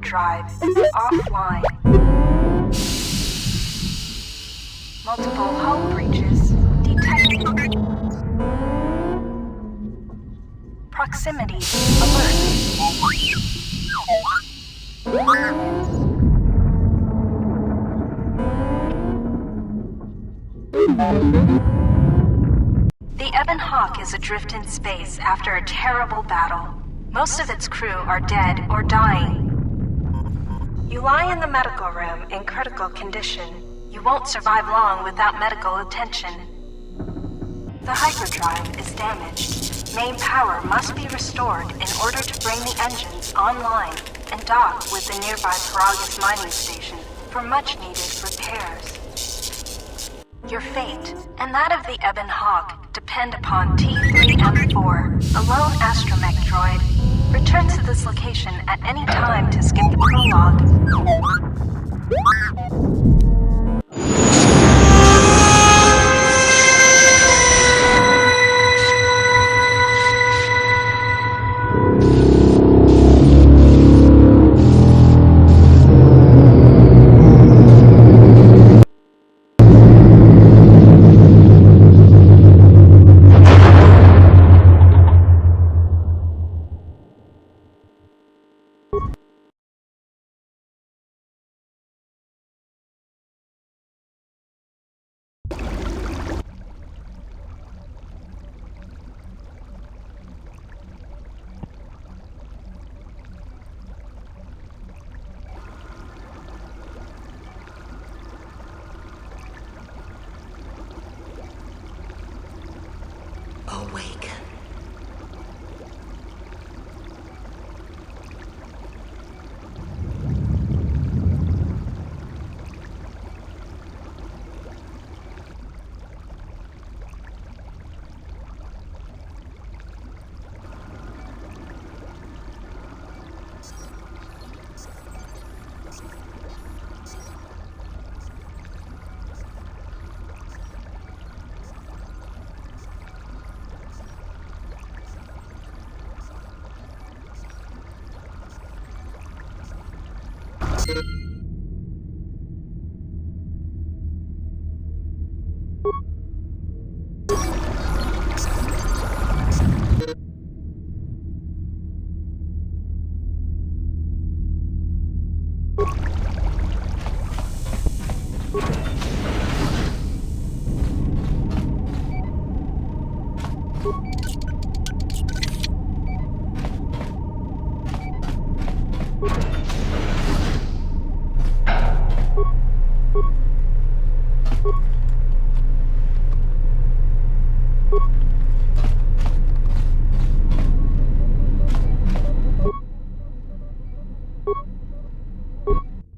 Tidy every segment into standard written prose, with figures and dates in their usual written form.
Hyperdrive Is Offline. Multiple hull breaches detected. Proximity alert. The Ebon Hawk is adrift in space after a terrible battle. Most of its crew are dead or dying. You lie in the medical room in critical condition. You won't survive long without medical attention. The hyperdrive is damaged. Main power must be restored in order to bring the engines online and dock with the nearby Korriban mining station for much-needed repairs. Your fate, and that of the Ebon Hawk, depend upon T3M4, a lone astromech droid. Return to this location at any time to skip the prologue. Awaken.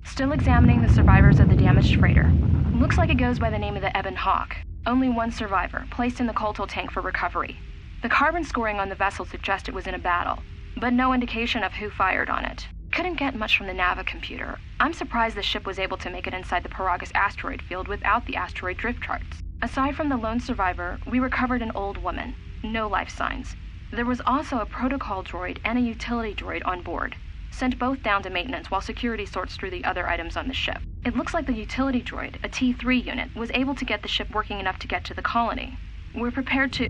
Still examining the survivors of the damaged freighter. Looks like it goes by the name of the Ebon Hawk. Only one survivor, placed in the coltal tank for recovery. The carbon scoring on the vessel suggests it was in a battle, but no indication of who fired on it. Couldn't get much from the Nava computer. I'm surprised the ship was able to make it inside the Paragus asteroid field without the asteroid drift charts. Aside from the lone survivor, we recovered an old woman. No life signs. There was also a protocol droid and a utility droid on board. Sent both down to maintenance while security sorts through the other items on the ship. It looks like the utility droid, a T3 unit, was able to get the ship working enough to get to the colony. We're prepared to...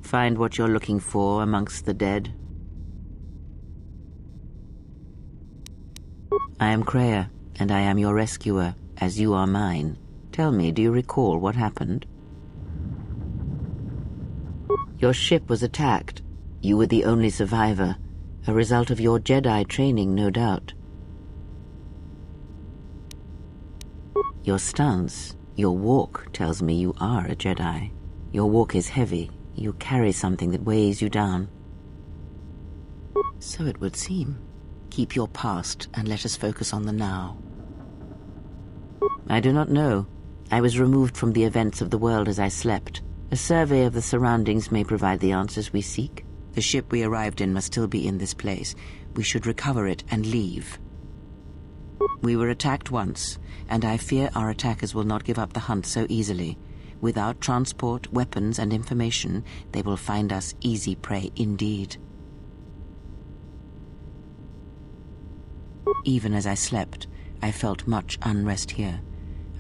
Find what you're looking for amongst the dead. I am Kreia, and I am your rescuer, as you are mine. Tell me, do you recall what happened? Your ship was attacked. You were the only survivor, a result of your Jedi training, no doubt. Your stance, your walk tells me you are a Jedi. Your walk is heavy. You carry something that weighs you down. So it would seem. Keep your past and let us focus on the now. I do not know. I was removed from the events of the world as I slept. A survey of the surroundings may provide the answers we seek. The ship we arrived in must still be in this place. We should recover it and leave. We were attacked once, and I fear our attackers will not give up the hunt so easily. Without transport, weapons, and information, they will find us easy prey indeed. Even as I slept, I felt much unrest here.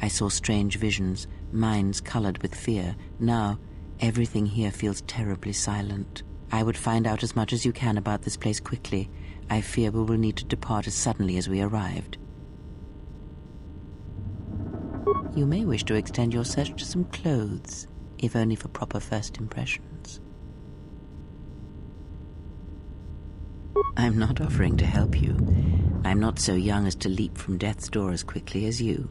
I saw strange visions, minds colored with fear. Now, everything here feels terribly silent. I would find out as much as you can about this place quickly. I fear we will need to depart as suddenly as we arrived. You may wish to extend your search to some clothes, if only for proper first impressions. I'm not offering to help you. I'm not so young as to leap from death's door as quickly as you.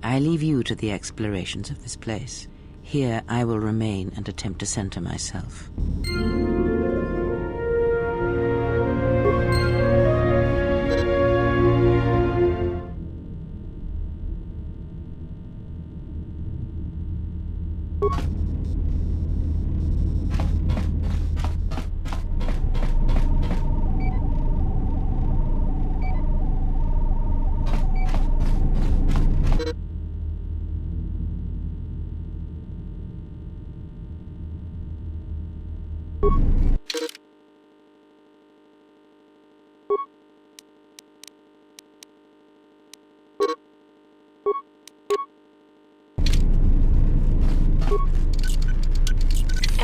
I leave you to the explorations of this place. Here I will remain and attempt to center myself.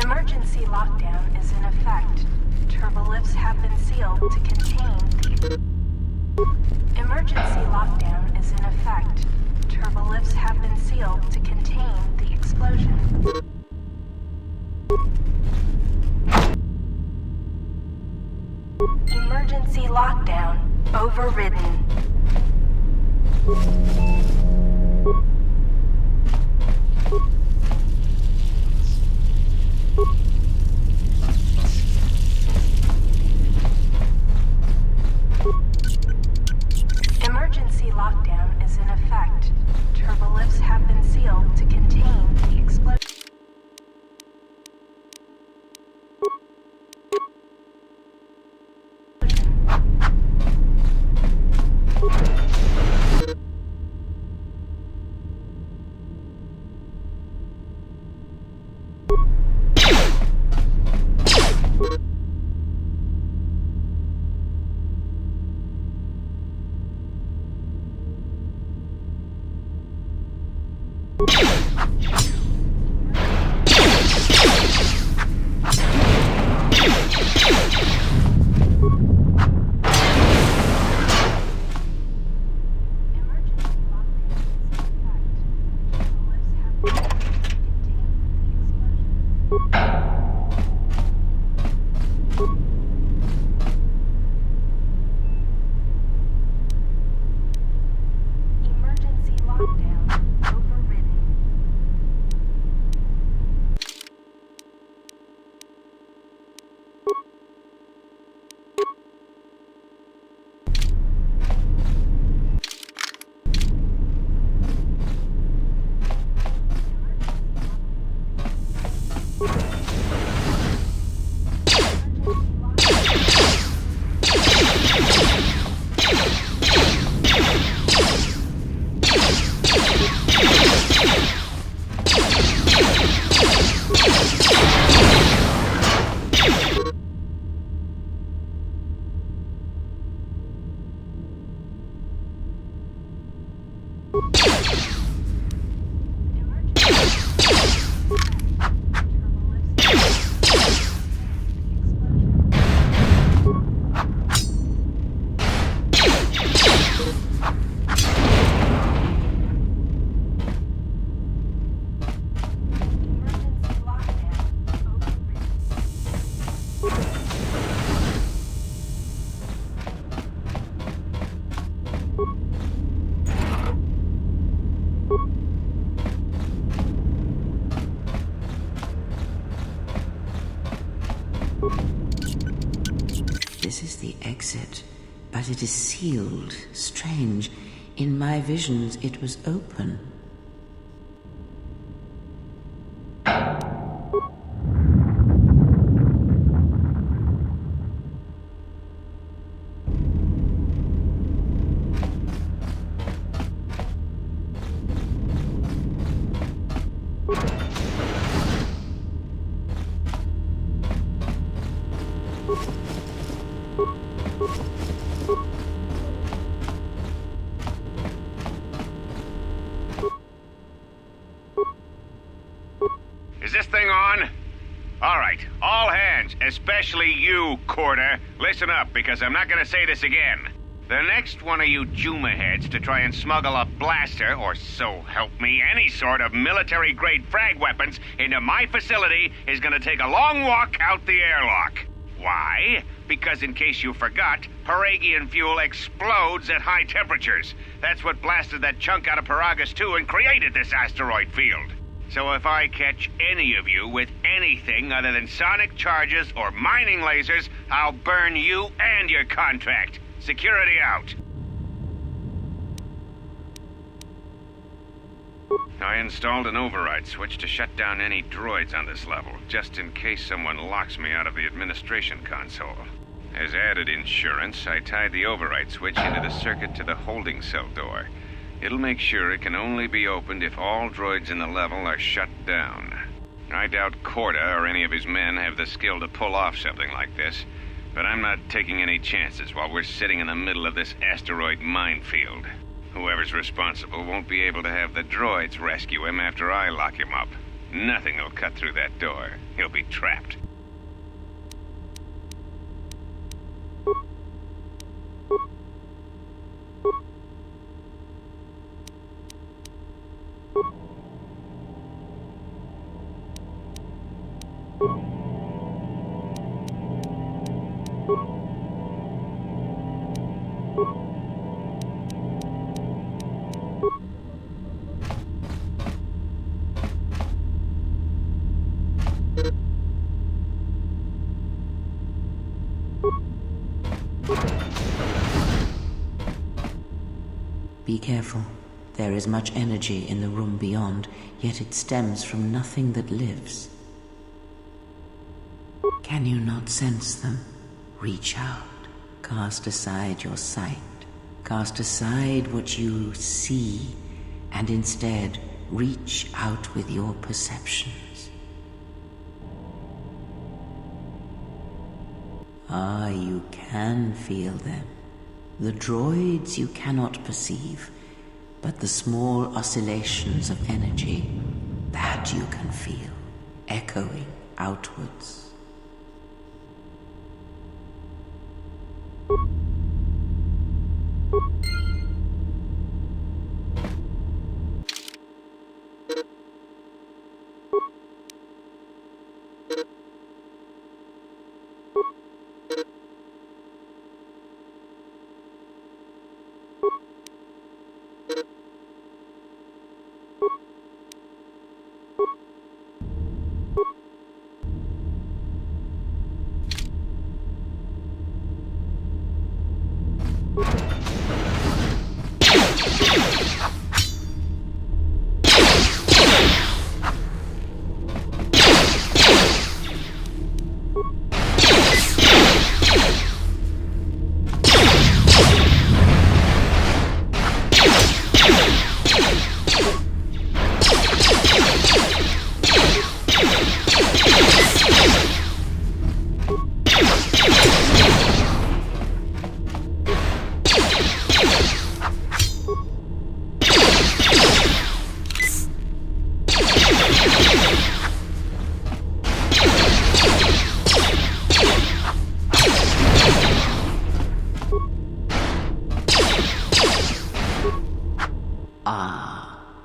Emergency lockdown is in effect. Turbolifts have been sealed to contain the... Emergency lockdown is in effect. Turbolifts have been sealed to contain the explosion. Emergency lockdown overridden. Emergency lockdown is in effect. Turbolifts have been sealed to contain the explosion. the exit, but it is sealed. Strange. In my visions, it was open. Is this thing on? All right, all hands, especially you, Corda, listen up, because I'm not gonna say this again. The next one of you Juma heads to try and smuggle a blaster, or so help me, any sort of military-grade frag weapons into my facility is gonna take a long walk out the airlock. Why? Because in case you forgot, Paragian fuel explodes at high temperatures. That's what blasted that chunk out of Paragus 2 and created this asteroid field. So if I catch any of you with anything other than sonic charges or mining lasers, I'll burn you and your contract. Security out. I installed an override switch to shut down any droids on this level, just in case someone locks me out of the administration console. As added insurance, I tied the override switch into the circuit to the holding cell door. It'll make sure it can only be opened if all droids in the level are shut down. I doubt Corda or any of his men have the skill to pull off something like this, but I'm not taking any chances while we're sitting in the middle of this asteroid minefield. Whoever's responsible won't be able to have the droids rescue him after I lock him up. Nothing will cut through that door. He'll be trapped. Be careful. There is much energy in the room beyond, yet it stems from nothing that lives. Can you not sense them? Reach out. Cast aside your sight. Cast aside what you see, and instead reach out with your perceptions. Ah, you can feel them. The droids you cannot perceive, but the small oscillations of energy, that you can feel, echoing outwards.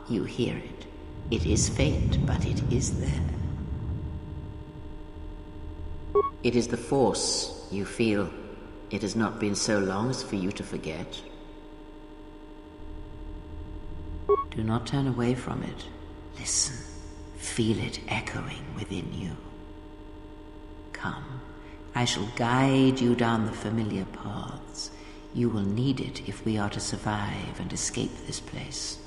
You hear it. It is faint, but it is there. It is the Force, you feel. It has not been so long as for you to forget. Do not turn away from it. Listen. Feel it echoing within you. Come, I shall guide you down the familiar paths. You will need it if we are to survive and escape this place.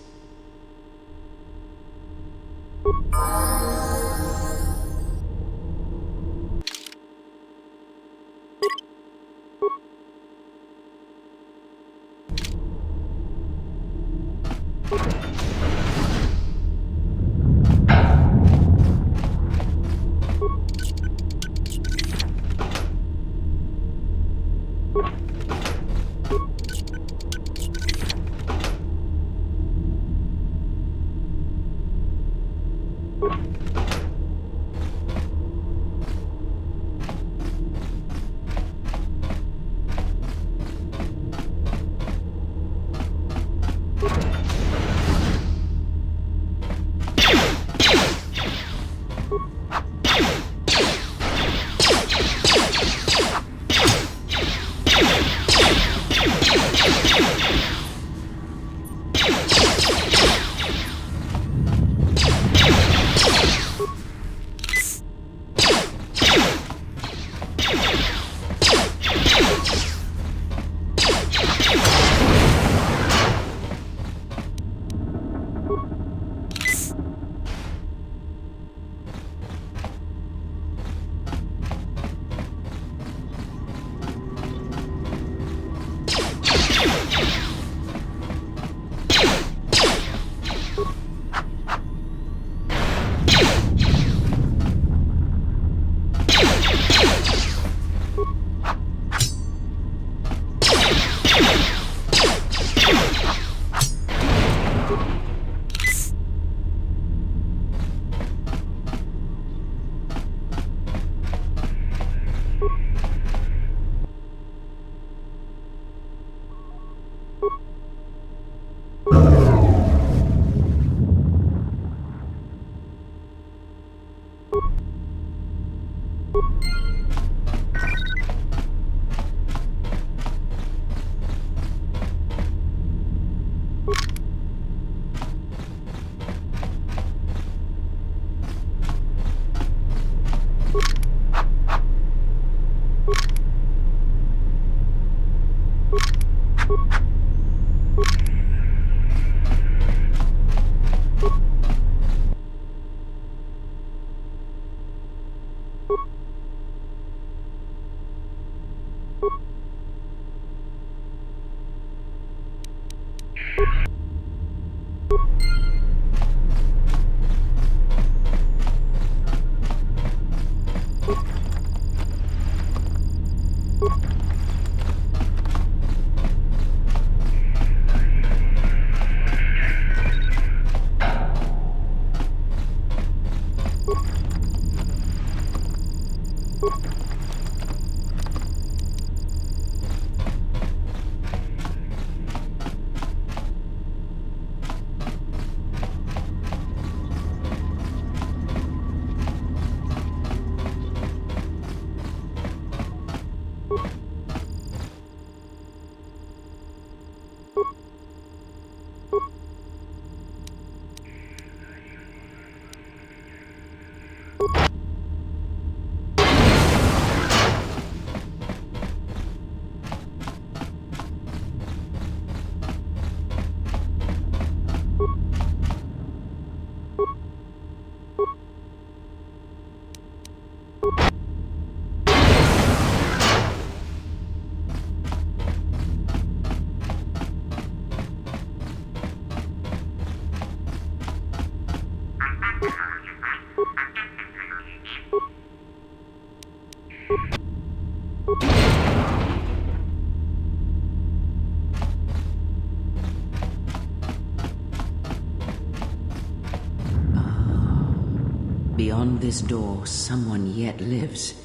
Beyond this door, someone yet lives.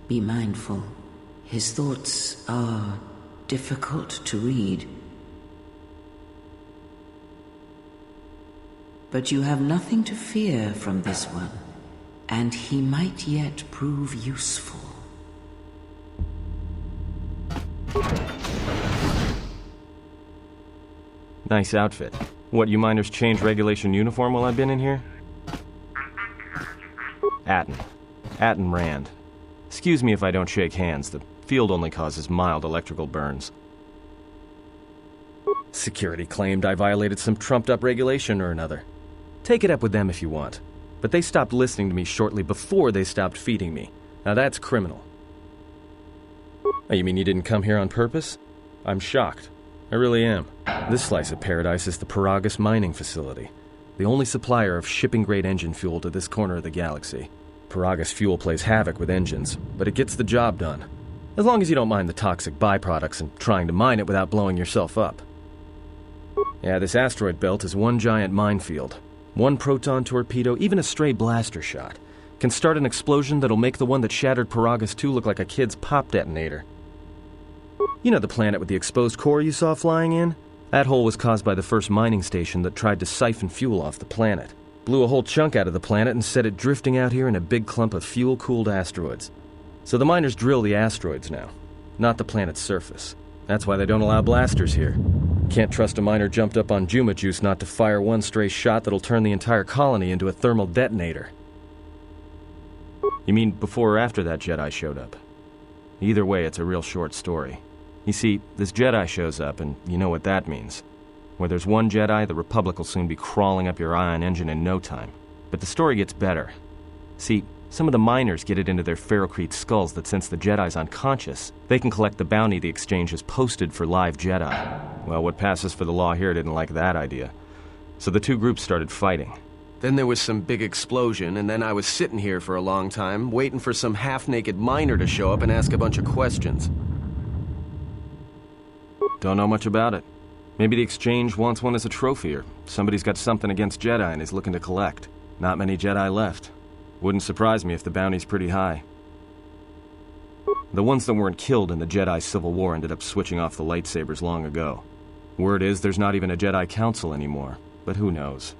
Be mindful. His thoughts are difficult to read. But you have nothing to fear from this one, and he might yet prove useful. Nice outfit. What, you minders change regulation uniform while I've been in here? Atten Rand. Excuse me if I don't shake hands. The field only causes mild electrical burns. Security claimed I violated some trumped-up regulation or another. Take it up with them if you want. But they stopped listening to me shortly before they stopped feeding me. Now that's criminal. Oh, you mean you didn't come here on purpose? I'm shocked. I really am. This slice of paradise is the Paragus mining facility, the only supplier of shipping-grade engine fuel to this corner of the galaxy. Paragus fuel plays havoc with engines, but it gets the job done. As long as you don't mind the toxic byproducts and trying to mine it without blowing yourself up. Yeah, this asteroid belt is one giant minefield. One proton torpedo, even a stray blaster shot, can start an explosion that'll make the one that shattered Paragus 2 look like a kid's pop detonator. You know the planet with the exposed core you saw flying in? That hole was caused by the first mining station that tried to siphon fuel off the planet. Blew a whole chunk out of the planet and set it drifting out here in a big clump of fuel-cooled asteroids. So the miners drill the asteroids now, not the planet's surface. That's why they don't allow blasters here. Can't trust a miner jumped up on Juma juice not to fire one stray shot that'll turn the entire colony into a thermal detonator. You mean before or after that Jedi showed up? Either way, it's a real short story. You see, this Jedi shows up, and you know what that means. Where there's one Jedi, the Republic will soon be crawling up your ion engine in no time. But the story gets better. See, some of the miners get it into their ferrocrete skulls that since the Jedi's unconscious, they can collect the bounty the exchange has posted for live Jedi. Well, what passes for the law here didn't like that idea. So the two groups started fighting. Then there was some big explosion, and then I was sitting here for a long time, waiting for some half-naked miner to show up and ask a bunch of questions. Don't know much about it. Maybe the exchange wants one as a trophy, or somebody's got something against Jedi and is looking to collect. Not many Jedi left. Wouldn't surprise me if the bounty's pretty high. The ones that weren't killed in the Jedi Civil War ended up switching off the lightsabers long ago. Word is there's not even a Jedi Council anymore, but who knows.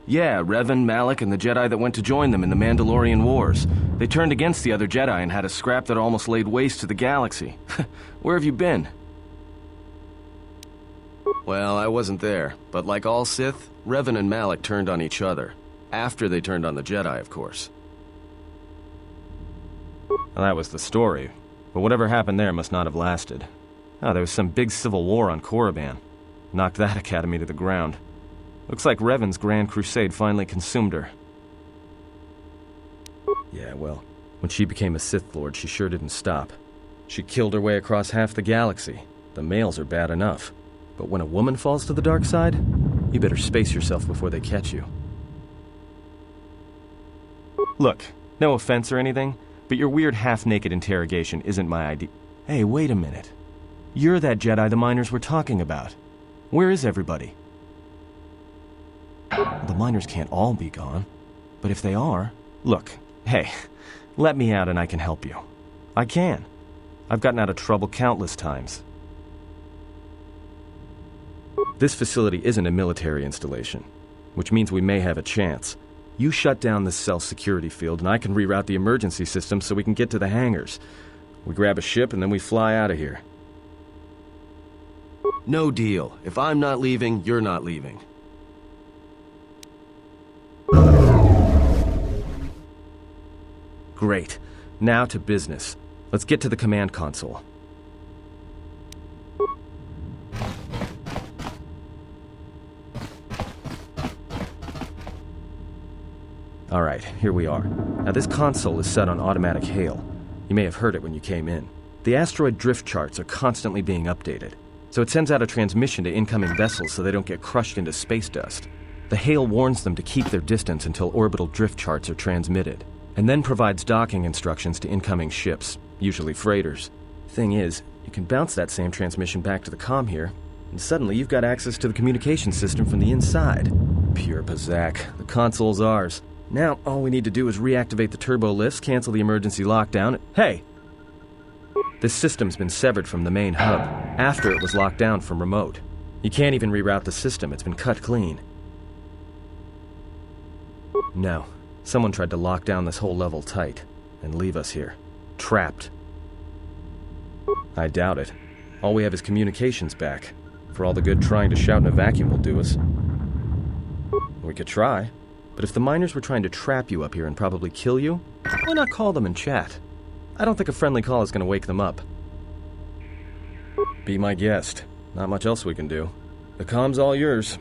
Yeah, Revan, Malak, and the Jedi that went to join them in the Mandalorian Wars. They turned against the other Jedi and had a scrap that almost laid waste to the galaxy. Where have you been? Well, I wasn't there, but like all Sith, Revan and Malak turned on each other. After they turned on the Jedi, of course. Well, that was the story, but whatever happened there must not have lasted. Oh, there was some big civil war on Korriban. Knocked that academy to the ground. Looks like Revan's Grand Crusade finally consumed her. Yeah, well, when she became a Sith Lord, she sure didn't stop. She killed her way across half the galaxy. The males are bad enough. But when a woman falls to the dark side, you better space yourself before they catch you. Look, no offense or anything, but your weird half-naked interrogation isn't my idea. Hey, wait a minute. You're that Jedi the miners were talking about. Where is everybody? The miners can't all be gone. But if they are... Look, hey, let me out and I can help you. I can. I've gotten out of trouble countless times. This facility isn't a military installation, which means we may have a chance. You shut down this cell security field and I can reroute the emergency system so we can get to the hangars. We grab a ship and then we fly out of here. No deal. If I'm not leaving, you're not leaving. Great. Now to business. Let's get to the command console. Alright, here we are. Now this console is set on automatic hail. You may have heard it when you came in. The asteroid drift charts are constantly being updated, so it sends out a transmission to incoming vessels so they don't get crushed into space dust. The hail warns them to keep their distance until orbital drift charts are transmitted, and then provides docking instructions to incoming ships, usually freighters. Thing is, you can bounce that same transmission back to the comm here, and suddenly you've got access to the communication system from the inside. Pure Bazak. The console's ours. Now, all we need to do is reactivate the turbo lifts, cancel the emergency lockdown. Hey! This system's been severed from the main hub, after it was locked down from remote. You can't even reroute the system, it's been cut clean. No. Someone tried to lock down this whole level tight, and leave us here. Trapped. I doubt it. All we have is communications back. For all the good trying to shout in a vacuum will do us. We could try. But if the miners were trying to trap you up here and probably kill you, Why not call them and chat? I don't think a friendly call is going to wake them up. Be my guest. Not much else we can do. The comm's all yours.